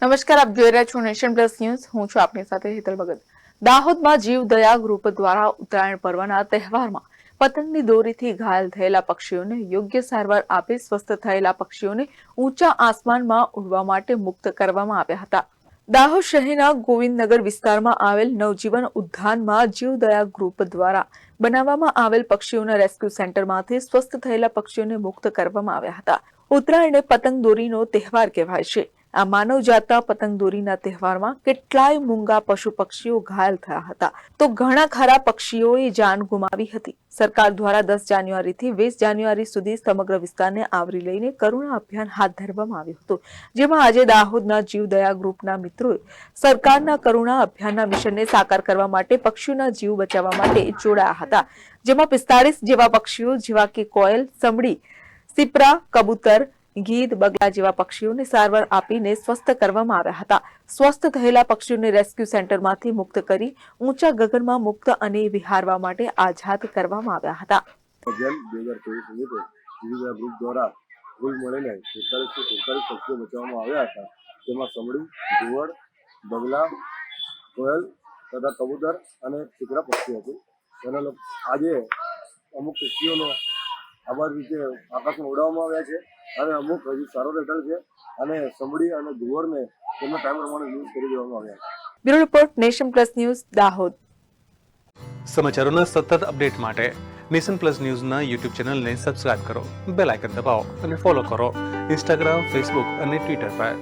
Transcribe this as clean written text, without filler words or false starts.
નમસ્કાર, આપ જોઈ રહ્યા છો નેશન પ્લસ ન્યૂઝ. હું છું આપની સાથે હેતલ ભગત. દાહોદમાં જીવદયા ગ્રુપ દ્વારા ઉત્તરાયણ પર્વના તહેવારમાં પતંગની દોરીથી ઘાયલ થયેલા પક્ષીઓને યોગ્ય સારવાર આપી સ્વસ્થ થયેલા પક્ષીઓને ઊંચા આસમાનમાં ઉડવા માટે મુક્ત કરવામાં આવ્યા હતા. દાહોદ શહેરના ગોવિંદનગર વિસ્તારમાં આવેલ નવજીવન ઉદ્યાનમાં જીવદયા ગ્રુપ દ્વારા બનાવવામાં આવેલ પક્ષીઓના રેસ્ક્યુ સેન્ટરમાંથી સ્વસ્થ થયેલા પક્ષીઓને મુક્ત કરવામાં આવ્યા હતા. ઉત્તરાયણને પતંગ દોરીનો તહેવાર કહેવાય છે. આ માનવજાતના પતંગ દોરીના તહેવારમાં કેટલાય મૂંગા પશુ પક્ષીઓ ઘાયલ થયા હતા તો ઘણા ખરા પક્ષીઓએ જાન ગુમાવી હતી. સરકાર દ્વારા 10 જાન્યુઆરીથી 20 જાન્યુઆરી સુધી સમગ્ર વિસ્તારને આવરી લઈને કરુણા અભિયાન હાથ ધરવામાં આવ્યું હતું, જેમાં આજે દાહોદના જીવદયા ગ્રુપના મિત્રોએ સરકારના કરુણા અભિયાનના મિશનને સાકાર કરવા માટે પક્ષીઓના જીવ બચાવવા માટે જોડાયા હતા, જેમાં 45 જેવા પક્ષીઓ જેવા કે કોયલ, સમડી, સિપરા, કબૂતર, ગીધ, બગલા જેવા પક્ષીઓને સારવાર આપીને સ્વસ્થ કરવામાં આવ્યા હતા. સ્વસ્થ થયેલા પક્ષીઓને રેસ્ક્યુ સેન્ટરમાંથી મુક્ત કરી ઊંચા ગગનમાં મુક્ત અને વિહારવા માટે આઝાદ કરવામાં આવ્યા હતા. અભિયાન 2023 જીવદયા ગ્રુપ દ્વારા કુલ મળીને 47 પક્ષીઓ બચાવવામાં આવ્યા હતા, જેમાં સમડી, ઘુવડ, બગલા, કોયલ તથા કબૂતર અને ચીકરા પક્ષી હતું. આજે અમુક પક્ષીઓનો આબાદ રીતે આકાશમાં ઉડાવવામાં આવ્યા છે અને અમુક હજી સારો હેઠળ છે અને સમડી અને ઘુવડને તેમના ટાઈમ પ્રમાણે યુઝ કરી દેવામાં આવ્યા છે. Bureau report, nation plus news, Dahod. સમાચારોના સતત અપડેટ માટે નેશન પ્લસ ન્યૂઝના યુટ્યુબ ચેનલને સબસ્ક્રાઇબ કરો, બેલ આઇકન દબાવો અને ફોલો કરો ઇન્સ્ટાગ્રામ, ફેસબુક અને ટ્વિટર પર.